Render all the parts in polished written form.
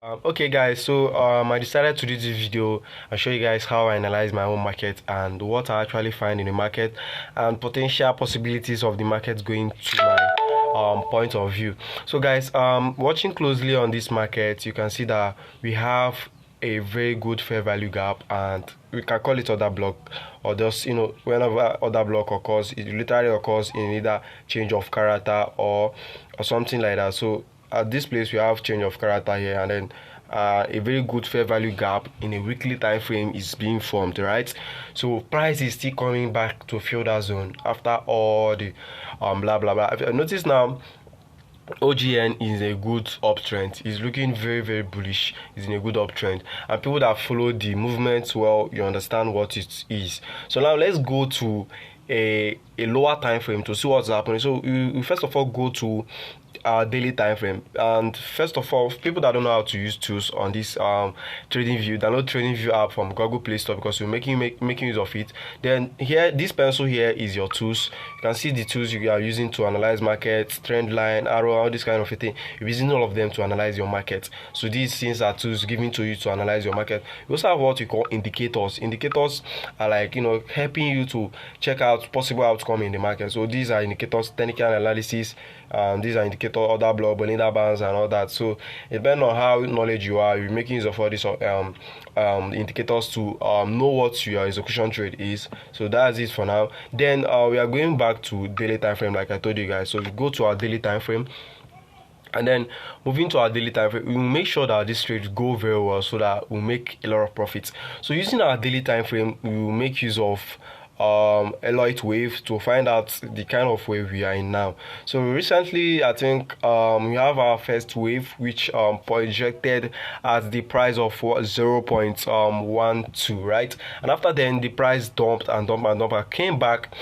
Okay guys, so I decided to do this video and show you guys how I analyze my own market and what I actually find in the market and potential possibilities of the market going to my point of view. So guys, watching closely on this market, you can see that we have a very good fair value gap, and we can call it order block, or just whenever order block occurs, it literally occurs in either change of character or something like that. So at this place we have change of character here, and then a very good fair value gap in a weekly time frame is being formed, right? So price is still coming back to fill that zone after all the blah blah blah. If you notice now, OGN is a good uptrend. It's looking very, very bullish. It's in a good uptrend. And people that follow the movement well, you understand what it is. So now let's go to a lower time frame to see what's happening. So you first of all go to our daily time frame, and first of all, people that don't know how to use tools on this TradingView, download TradingView app from Google Play Store, because you're making use of it. Then here, this pencil here is your tools. You can see the tools you are using to analyze markets, trend line, arrow, all this kind of a thing. You're using all of them to analyze your market. So these things are tools given to you to analyze your market. You also have what we call indicators. Indicators are like helping you to check out possible outcome in the market. So these are indicators, technical analysis. These are indicators, order block, Bermuda bands, and all that. So depending on how knowledge you are, you're making use of all these indicators to know what your execution trade is. So that's it for now. Then we are going back to daily time frame, like I told you guys. So we go to our daily time frame, and then moving to our daily time frame, we will make sure that this trade go very well, so that we'll make a lot of profits. So using our daily time frame, we will make use of Elliott wave to find out the kind of wave we are in now. So recently, I think we have our first wave, which projected at the price of 0.12, right? And after then, the price dumped and came back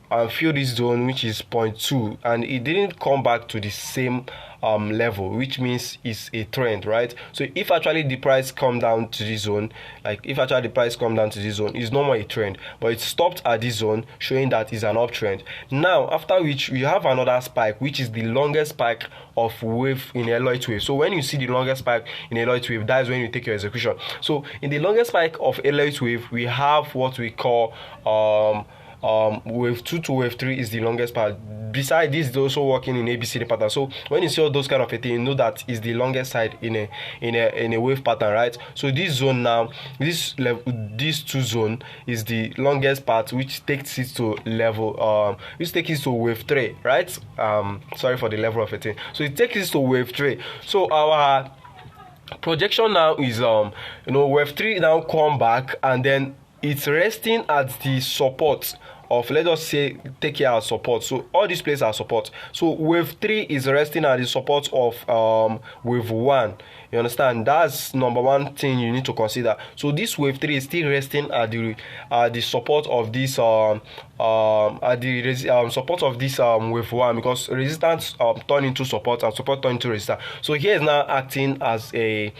and filled this zone, which is 0.2, and it didn't come back to the same level, which means it's a trend, right? So if actually the price come down to this zone, it's no more a trend, but it stopped at this zone, showing that it's an uptrend. Now, after which we have another spike, which is the longest spike of wave in Elliott wave. So when you see the longest spike in Elliott wave, that is when you take your execution. So in the longest spike of Elliott wave, we have what we call wave 2 to wave 3 is the longest part. Besides this, is also working in ABCD pattern. So when you see all those kind of a thing, you know that is the longest side in a wave pattern, right? So this zone now, this 2 zone is the longest part, which takes it to level which takes it to wave 3, right? Sorry for the level of a thing. So it takes it to wave 3. So our projection now is wave 3 now come back, and then it's resting at the support of, let us say, take here as support. So all these places are support. So wave 3 is resting at the support of wave 1. You understand? That's number one thing you need to consider. So this wave 3 is still resting at the support of this support of this wave 1, because resistance turn into support and support turn into resistance. So here is now acting as a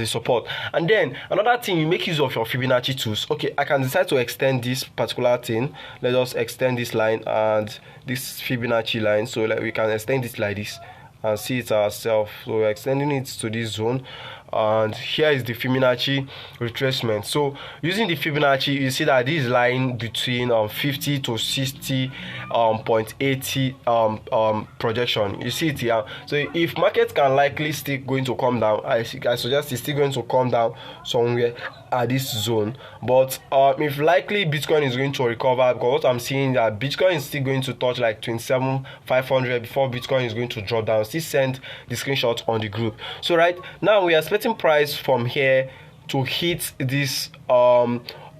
support. And then another thing, you make use of your Fibonacci tools. Okay, I can decide to extend this particular thing. Let us extend this line and this Fibonacci line. So we can extend it like this and see it ourselves. So we're extending it to this zone, and here is the Fibonacci retracement. So using the Fibonacci, you see that this line between 50 to 60.80 projection, you see it here. So if market can likely still going to come down, I suggest it's still going to come down somewhere at this zone. But if likely Bitcoin is going to recover, because what I'm seeing that Bitcoin is still going to touch like 27,500 before Bitcoin is going to drop down. Still send the screenshot on the group. So right now we are expecting price from here to hit this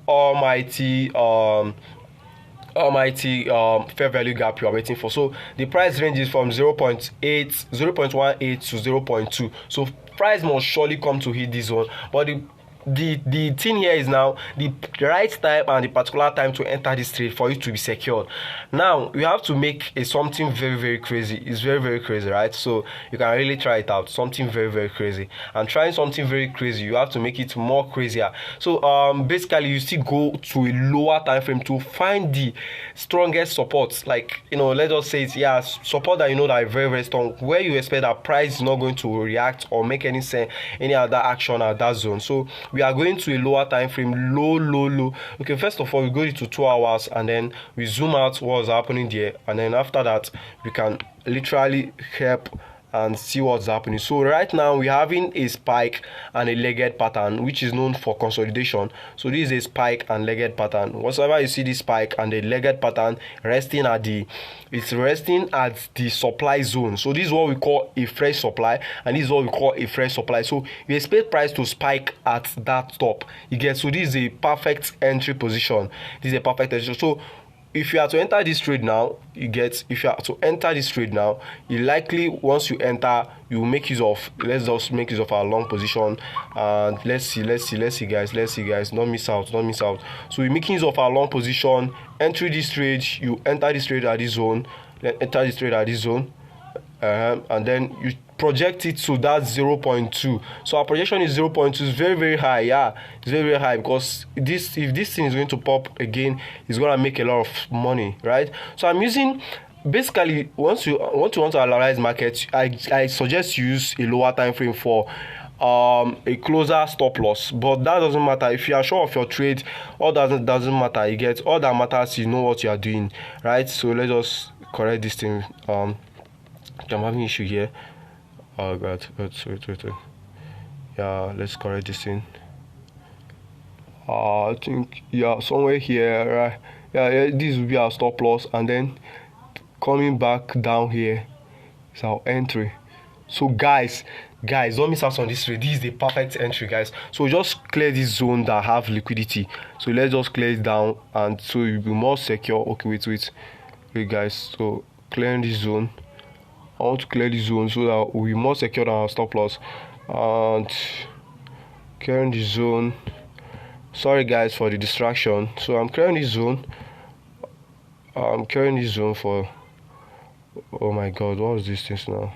almighty fair value gap you are waiting for. So the price range is from 0.18 to 0.2. So price must surely come to hit this one, but the the thing here is now the right time and the particular time to enter this trade for you to be secured. Now you have to make something very, very crazy. It's very, very crazy, right? So you can really try it out. Something very, very crazy. And trying something very crazy, you have to make it more crazier. So basically you still go to a lower time frame to find the strongest support. Like, let's just say it's support that that are very, very strong, where you expect that price is not going to react or make any sense, any other action at that zone. So we are going to a lower time frame, low. Okay, first of all we go to 2 hours and then we zoom out what's happening there, and then after that we can literally help and see what's happening. So right now we're having a spike and a legged pattern, which is known for consolidation. So this is a spike and legged pattern. Whatsoever you see this spike and the legged pattern resting at the supply zone. So this is what we call a fresh supply, and this is what we call a fresh supply. So you expect price to spike at that top. You get, so this is a perfect entry position. This is a perfect entry. So if you are to enter this trade now, you likely, once you enter, you make use of, let's just make use of our long position, and let's see guys, don't miss out. So we're making use of our long position, enter this trade, you enter this trade at this zone, and then you project it to that 0.2. So our projection is 0.2. It's very, very high. It's very, very high, because if this thing is going to pop again, it's going to make a lot of money, right? So I'm using, basically, once you want to analyze markets, I suggest you use a lower time frame for a closer stop loss, but that doesn't matter. If you are sure of your trade, all doesn't matter. You get, all that matters, you know what you are doing, right? So let's just correct this thing. I'm having issue here. Oh god, wait. Yeah, let's correct this thing. I think, somewhere here, right? Yeah, this will be our stop loss, and then coming back down here is our entry. So guys, don't miss out on this trade. This is the perfect entry, guys. So just clear this zone that have liquidity. So let's just clear it down, and so you'll be more secure. Okay, wait guys, so clearing this zone. I want to clear this zone so that we're more secure than our stop loss. And clearing this zone. Sorry guys for the distraction. So I'm clearing this zone. For, oh my god, what was this thing now?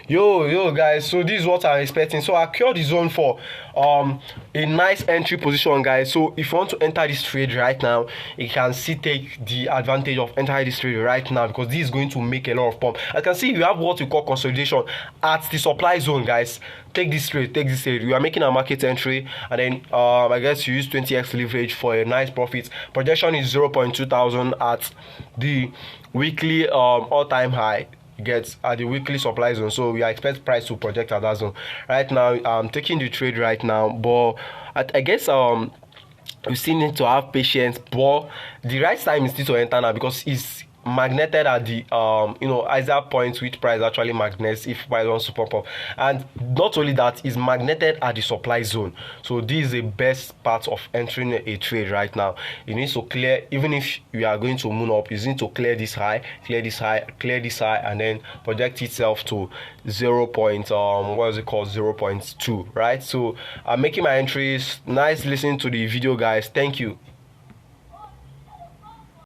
Yo guys, so this is what I'm expecting. So I cleared the zone for a nice entry position, guys. So if you want to enter this trade right now, you can still take the advantage of entering this trade right now, because this is going to make a lot of pump. I can see you have what we call consolidation at the supply zone, guys. Take this trade. You are making a market entry, and then I guess you use 20x leverage for a nice profit. Projection is 0.2 thousand at the weekly all-time high. Gets at the weekly supply zone. So we expect price to project at that zone. Right now I'm taking the trade right now, but I guess we still need to have patience, but the right time is still to enter now, because it's magneted at the either point which price actually magnets if price wants to pump up. And not only that, is magneted at the supply zone. So this is the best part of entering a trade right now. You need to clear, even if you are going to moon up, you need to clear this high, and then project itself to 0.2, right? So I'm making my entries. Nice listening to the video, guys. Thank you.